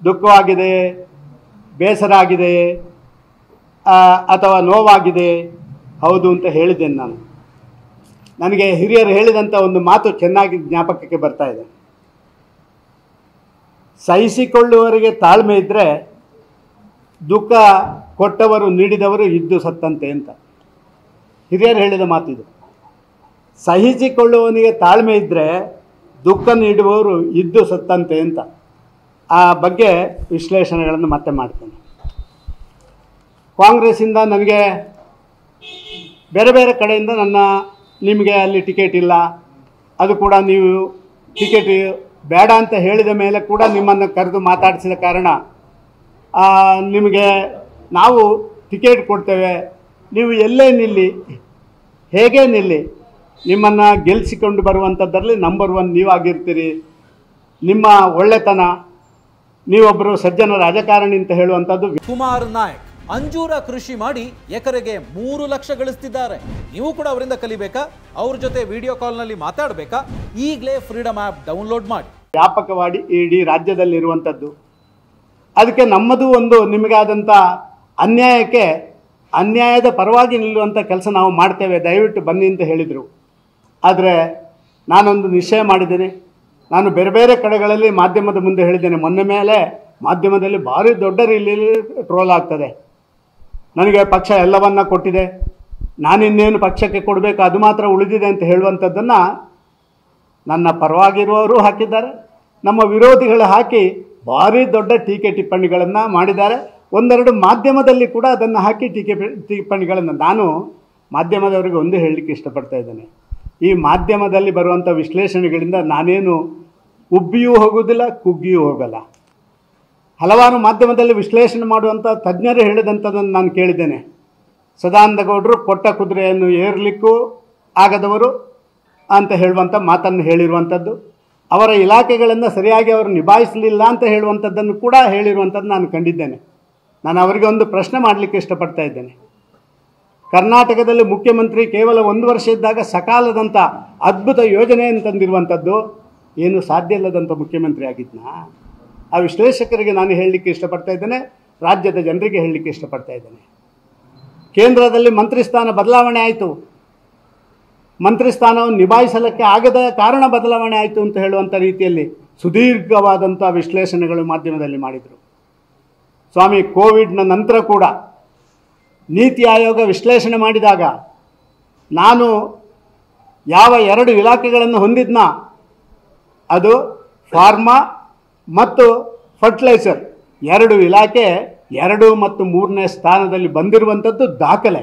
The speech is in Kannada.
ದುಃಖವಾಗಿದೆ, ಬೇಸರ ಆಗಿದೆ ಅಥವಾ ನೋವಾಗಿದೆ, ಹೌದು ಅಂತ ಹೇಳಿದ್ದೇನೆ ನಾನು. ನನಗೆ ಹಿರಿಯರು ಹೇಳಿದಂಥ ಒಂದು ಮಾತು ಚೆನ್ನಾಗಿ ಜ್ಞಾಪಕಕ್ಕೆ ಬರ್ತಾ ಇದೆ. ಸಹಿಸಿಕೊಳ್ಳುವವರಿಗೆ ತಾಳ್ಮೆ ಇದ್ದರೆ ದುಃಖ ಕೊಟ್ಟವರು ನೀಡಿದವರು ಇದ್ದು ಸತ್ತಂತೆ ಅಂತ ಹಿರಿಯರು ಹೇಳಿದ ಮಾತಿದು. ಸಹಿಸಿಕೊಳ್ಳುವವನಿಗೆ ತಾಳ್ಮೆ ಇದ್ದರೆ ದುಃಖ ನೀಡುವವರು ಇದ್ದು ಸತ್ತಂತೆ ಅಂತ. ಆ ಬಗ್ಗೆ ವಿಶ್ಲೇಷಣೆಗಳನ್ನು ಮತ್ತೆ ಮಾಡ್ತೇನೆ. ಕಾಂಗ್ರೆಸ್ಸಿಂದ ನನಗೆ ಬೇರೆ ಬೇರೆ ಕಡೆಯಿಂದ ನಿಮಗೆ ಅಲ್ಲಿ ಟಿಕೆಟ್ ಇಲ್ಲ, ಅದು ಕೂಡ ನೀವು ಟಿಕೆಟ್ ಬೇಡ ಅಂತ ಹೇಳಿದ ಮೇಲೆ ಕೂಡ ನಿಮ್ಮನ್ನು ಕರೆದು ಮಾತಾಡಿಸಿದ ಕಾರಣ ನಿಮಗೆ ನಾವು ಟಿಕೆಟ್ ಕೊಡ್ತೇವೆ, ನೀವು ಎಲ್ಲೇ ನಿಲ್ಲಿ, ಹೇಗೆ ನಿಲ್ಲಿ, ನಿಮ್ಮನ್ನು ಗೆಲ್ಲಿಸಿಕೊಂಡು ಬರುವಂಥದ್ದರಲ್ಲಿ ನಂಬರ್ 1 ನೀವಾಗಿರ್ತೀರಿ, ನಿಮ್ಮ ಒಳ್ಳೆತನ, ನೀವೊಬ್ಬರು ಸಜ್ಜನ ರಾಜಕಾರಣಿ ಅಂತ ಹೇಳುವಂಥದ್ದು. ಕುಮಾರ್ ನಾಯಕ್ ಅಂಜೂರ ಕೃಷಿ ಮಾಡಿ ಎಕರೆಗೆ 3 ಲಕ್ಷ ಗಳಿಸ್ತಿದ್ದಾರೆ. ನೀವು ಕೂಡ ಅವರಿಂದ ಕಲಿಬೇಕಾ? ಅವ್ರ ಜೊತೆ ವಿಡಿಯೋ ಕಾಲ್ನಲ್ಲಿ ಮಾತಾಡಬೇಕಾ? ಈಗಲೇ ಫ್ರೀಡಮ್ ಆ್ಯಪ್ ಡೌನ್ಲೋಡ್ ಮಾಡಿ. ವ್ಯಾಪಕವಾಗಿ ಇಡೀ ರಾಜ್ಯದಲ್ಲಿರುವಂಥದ್ದು. ಅದಕ್ಕೆ ನಮ್ಮದು ಒಂದು ನಿಮಗಾದಂಥ ಅನ್ಯಾಯದ ಪರವಾಗಿ ನಿಲ್ಲುವಂಥ ಕೆಲಸ ನಾವು ಮಾಡ್ತೇವೆ, ದಯವಿಟ್ಟು ಬನ್ನಿ ಅಂತ ಹೇಳಿದರು. ಆದರೆ ನಾನೊಂದು ನಿಶ್ಚಯ ಮಾಡಿದ್ದೇನೆ. ನಾನು ಬೇರೆ ಬೇರೆ ಕಡೆಗಳಲ್ಲಿ ಮಾಧ್ಯಮದ ಮುಂದೆ ಹೇಳಿದ್ದೇನೆ. ಮೊನ್ನೆ ಮೇಲೆ ಮಾಧ್ಯಮದಲ್ಲಿ ಭಾರಿ ದೊಡ್ಡ ರೀತಿಯಲ್ಲಿ ಟ್ರೋಲ್ ಆಗ್ತದೆ. ನನಗೆ ಪಕ್ಷ ಎಲ್ಲವನ್ನ ಕೊಟ್ಟಿದೆ, ನಾನಿನ್ನೇನು ಪಕ್ಷಕ್ಕೆ ಕೊಡಬೇಕು, ಅದು ಮಾತ್ರ ಉಳಿದಿದೆ ಅಂತ ಹೇಳುವಂಥದ್ದನ್ನು ನನ್ನ ಪರವಾಗಿರುವವರು ಹಾಕಿದ್ದಾರೆ, ನಮ್ಮ ವಿರೋಧಿಗಳು ಹಾಕಿ ಭಾರಿ ದೊಡ್ಡ ಟೀಕೆ ಟಿಪ್ಪಣಿಗಳನ್ನು ಮಾಡಿದ್ದಾರೆ. ಒಂದೆರಡು ಮಾಧ್ಯಮದಲ್ಲಿ ಕೂಡ ಅದನ್ನು ಹಾಕಿ ಟಿಪ್ಪಣಿಗಳನ್ನು. ನಾನು ಮಾಧ್ಯಮದವರಿಗೆ ಒಂದು ಹೇಳಲಿಕ್ಕೆ ಇಷ್ಟಪಡ್ತಾ ಇದ್ದೇನೆ. ಈ ಮಾಧ್ಯಮದಲ್ಲಿ ಬರುವಂಥ ವಿಶ್ಲೇಷಣೆಗಳಿಂದ ನಾನೇನು ಉಬ್ಬಿಯೂ ಹೋಗೋದಿಲ್ಲ, ಕುಗ್ಗಿಯೂ ಹೋಗಲ್ಲ. ಹಲವಾರು ಮಾಧ್ಯಮದಲ್ಲಿ ವಿಶ್ಲೇಷಣೆ ಮಾಡುವಂಥ ತಜ್ಞರು ಹೇಳಿದಂಥದ್ದನ್ನು ನಾನು ಕೇಳಿದ್ದೇನೆ. ಸದಾನಂದ ಗೌಡರು ಕೊಟ್ಟ ಕುದುರೆಯನ್ನು ಏರಲಿಕ್ಕೂ ಆಗದವರು ಅಂತ ಹೇಳುವಂಥ ಮಾತನ್ನು ಹೇಳಿರುವಂಥದ್ದು, ಅವರ ಇಲಾಖೆಗಳನ್ನು ಸರಿಯಾಗಿ ಅವರು ನಿಭಾಯಿಸಲಿಲ್ಲ ಅಂತ ಹೇಳುವಂಥದ್ದನ್ನು ಕೂಡ ಹೇಳಿರುವಂಥದ್ದು ನಾನು ಕಂಡಿದ್ದೇನೆ. ನಾನು ಅವರಿಗೆ ಒಂದು ಪ್ರಶ್ನೆ ಮಾಡಲಿಕ್ಕೆ ಇಷ್ಟಪಡ್ತಾ ಇದ್ದೇನೆ. ಕರ್ನಾಟಕದಲ್ಲಿ ಮುಖ್ಯಮಂತ್ರಿ ಕೇವಲ 1 ವರ್ಷ ಇದ್ದಾಗ ಸಕಾಲದಂಥ ಅದ್ಭುತ ಯೋಜನೆಯನ್ನು ತಂದಿರುವಂಥದ್ದು, ಏನು ಸಾಧ್ಯ ಇಲ್ಲದಂಥ ಮುಖ್ಯಮಂತ್ರಿ ಆಗಿದ್ನಾ? ಆ ವಿಶ್ಲೇಷಕರಿಗೆ ನಾನು ಹೇಳಲಿಕ್ಕೆ ಇಷ್ಟಪಡ್ತಾ ಇದ್ದೇನೆ, ರಾಜ್ಯದ ಜನರಿಗೆ ಹೇಳಲಿಕ್ಕೆ ಇಷ್ಟಪಡ್ತಾ ಇದ್ದೇನೆ. ಕೇಂದ್ರದಲ್ಲಿ ಮಂತ್ರಿ ಸ್ಥಾನ ಬದಲಾವಣೆ ಆಯಿತು, ಮಂತ್ರಿ ಸ್ಥಾನವನ್ನು ನಿಭಾಯಿಸಲಿಕ್ಕೆ ಆಗದ ಕಾರಣ ಬದಲಾವಣೆ ಆಯಿತು ಅಂತ ಹೇಳುವಂಥ ರೀತಿಯಲ್ಲಿ ಸುದೀರ್ಘವಾದಂಥ ವಿಶ್ಲೇಷಣೆಗಳು ಮಾಧ್ಯಮದಲ್ಲಿ ಮಾಡಿದರು. ಸ್ವಾಮಿ, ಕೋವಿಡ್ನ ನಂತರ ಕೂಡ ನೀತಿ ಆಯೋಗ ವಿಶ್ಲೇಷಣೆ ಮಾಡಿದಾಗ ನಾನು ಯಾವ 2 ಇಲಾಖೆಗಳನ್ನು ಹೊಂದಿದ್ನ, ಅದು ಫಾರ್ಮಾ ಮತ್ತು ಫರ್ಟಿಲೈಸರ್ 2 ಇಲಾಖೆ 2 ಮತ್ತು 3ನೇ ಸ್ಥಾನದಲ್ಲಿ ಬಂದಿರುವಂಥದ್ದು ದಾಖಲೆ.